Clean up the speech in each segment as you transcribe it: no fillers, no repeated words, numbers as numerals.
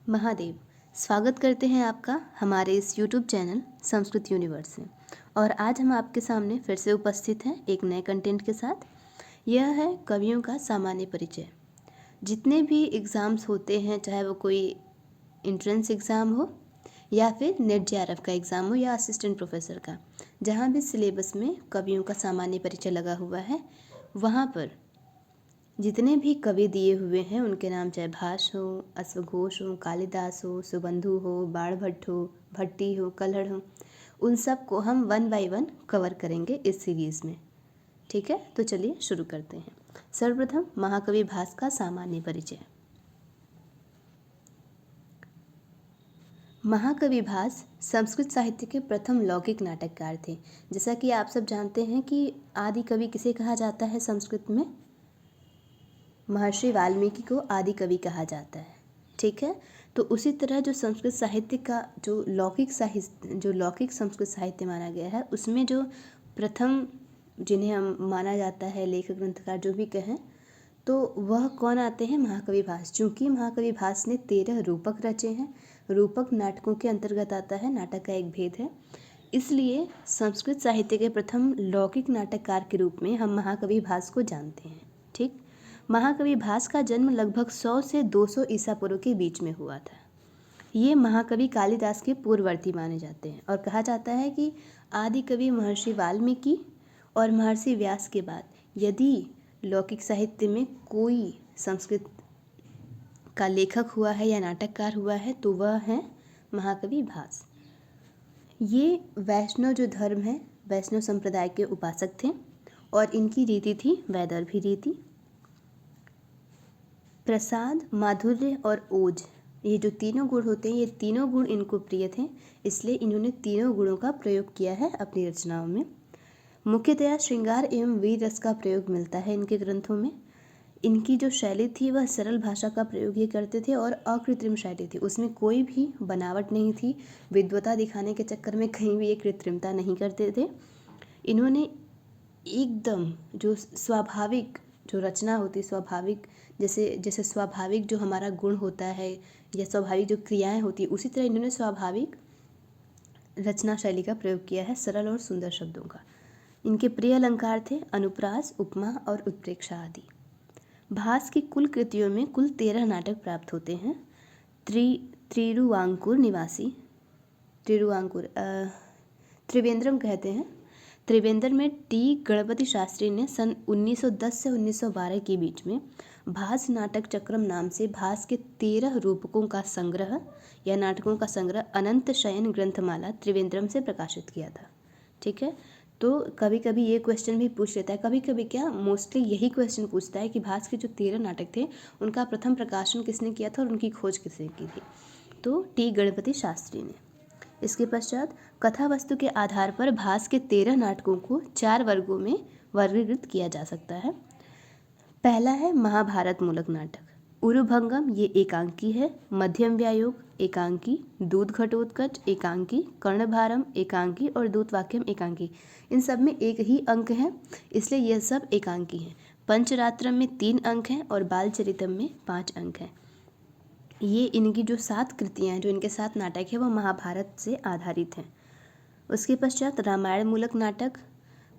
महादेव, स्वागत करते हैं आपका हमारे इस YouTube चैनल संस्कृत यूनिवर्स में। और आज हम आपके सामने फिर से उपस्थित हैं एक नए कंटेंट के साथ। यह है कवियों का सामान्य परिचय। जितने भी एग्ज़ाम्स होते हैं, चाहे वो कोई एंट्रेंस एग्ज़ाम हो या फिर नेट जेआरएफ का एग्ज़ाम हो या असिस्टेंट प्रोफेसर का, जहाँ भी सिलेबस में कवियों का सामान्य परिचय लगा हुआ है, वहाँ पर जितने भी कवि दिए हुए हैं उनके नाम, चाहे भास हो, अश्वघोष हो, कालिदास हो, सुबंधु हो, बाणभट्ट हो, भट्टी हो, कल्हड़ हो, उन सब को हम 1 बाय 1 कवर करेंगे इस सीरीज़ में। ठीक है, तो चलिए शुरू करते हैं। सर्वप्रथम महाकवि भास का सामान्य परिचय। महाकवि भास संस्कृत साहित्य के प्रथम लौकिक नाटककार थे। जैसा कि आप सब जानते हैं कि आदि कवि किसे कहा जाता है संस्कृत में? महर्षि वाल्मीकि को आदि कवि कहा जाता है। ठीक है, तो उसी तरह जो संस्कृत साहित्य का जो लौकिक संस्कृत साहित्य माना गया है, उसमें जो प्रथम जिन्हें हम माना जाता है लेखक ग्रंथकार जो भी कहें, तो वह कौन आते हैं? महाकवि भास। चूँकि महाकवि भास ने 13 रूपक रचे हैं, रूपक नाटकों के अंतर्गत आता है, नाटक का एक भेद है, इसलिए संस्कृत साहित्य के प्रथम लौकिक नाटककार के रूप में हम महाकवि भास को जानते हैं। ठीक, महाकवि भास का जन्म लगभग 100 से 200 ईसा पूर्व के बीच में हुआ था। ये महाकवि कालिदास के पूर्ववर्ती माने जाते हैं और कहा जाता है कि आदि कवि महर्षि वाल्मीकि और महर्षि व्यास के बाद यदि लौकिक साहित्य में कोई संस्कृत का लेखक हुआ है या नाटककार हुआ है तो वह है महाकवि भास। ये वैष्णव जो धर्म है, वैष्णव संप्रदाय के उपासक थे और इनकी रीति थी वैदर्भी रीति। प्रसाद, माधुर्य और ओज, ये जो तीनों गुण होते हैं, ये तीनों गुण इनको प्रिय थे, इसलिए इन्होंने तीनों गुणों का प्रयोग किया है अपनी रचनाओं में। मुख्यतया श्रृंगार एवं वीर रस का प्रयोग मिलता है इनके ग्रंथों में। इनकी जो शैली थी वह सरल भाषा का प्रयोग ये करते थे और अकृत्रिम शैली थी, उसमें कोई भी बनावट नहीं थी। विद्वता दिखाने के चक्कर में कहीं भी ये कृत्रिमता नहीं करते थे। इन्होंने एकदम जो स्वाभाविक जो रचना होती, स्वाभाविक जैसे स्वाभाविक जो हमारा गुण होता है या स्वाभाविक जो क्रियाएं होती, उसी तरह इन्होंने स्वाभाविक रचना शैली का प्रयोग किया है, सरल और सुंदर शब्दों का। इनके प्रिय अलंकार थे अनुप्रास, उपमा और उत्प्रेक्षा आदि। भास की कुल कृतियों में कुल 13 नाटक प्राप्त होते हैं। त्रिरुवांकुर निवासी, त्रिवेंद्रम कहते हैं। त्रिवेंद्र में टी गणपति शास्त्री ने सन 1910 से 1912 के बीच में भास नाटक चक्रम नाम से भास के 13 रूपकों का संग्रह या नाटकों का संग्रह अनंत शयन ग्रंथमाला त्रिवेंद्रम से प्रकाशित किया था। ठीक है, तो कभी कभी ये क्वेश्चन भी पूछ लेता है, कभी कभी क्या मोस्टली यही क्वेश्चन पूछता है कि भास के जो 13 नाटक थे उनका प्रथम प्रकाशन किसने किया था और उनकी खोज किसने की थी? तो टी गणपति शास्त्री ने। इसके पश्चात कथा वस्तु के आधार पर भास के 13 नाटकों को 4 वर्गों में वर्गीकृत किया जा सकता है। पहला है महाभारत मूलक नाटक। उरुभंगम ये एकांकी है, मध्यम व्यायोग एकांकी, दूत घटोत्कच एकांकी, कर्णभारम एकांकी और दूतवाक्यम एकांकी। इन सब में एक ही अंक है, इसलिए यह सब एकांकी हैं। पंचरात्रम में 3 अंक हैं और बालचरितम में 5 अंक हैं। ये इनकी जो 7 कृतियाँ हैं, जो इनके 7 नाटक हैं, वह महाभारत से आधारित हैं। उसके पश्चात रामायण मूलक नाटक,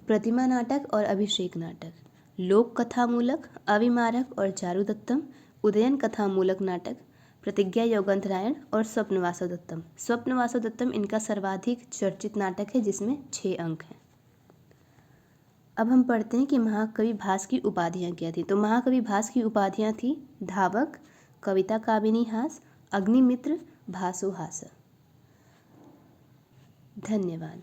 प्रतिमा नाटक और अभिषेक नाटक, लोक कथा मूलक, अविमारक और चारुदत्तम, उदयन कथा मूलक नाटक, प्रतिज्ञा योगंतरायण और स्वप्नवासोदत्तम। स्वप्नवासोदत्तम इनका सर्वाधिक चर्चित नाटक है जिसमें 6 अंक हैं। अब हम पढ़ते हैं कि महाकवि भास की उपाधियाँ क्या थी। तो महाकवि भास की उपाधियाँ थी धावक, कविता कामिनी हास, अग्निमित्र, भासो हास। धन्यवाद।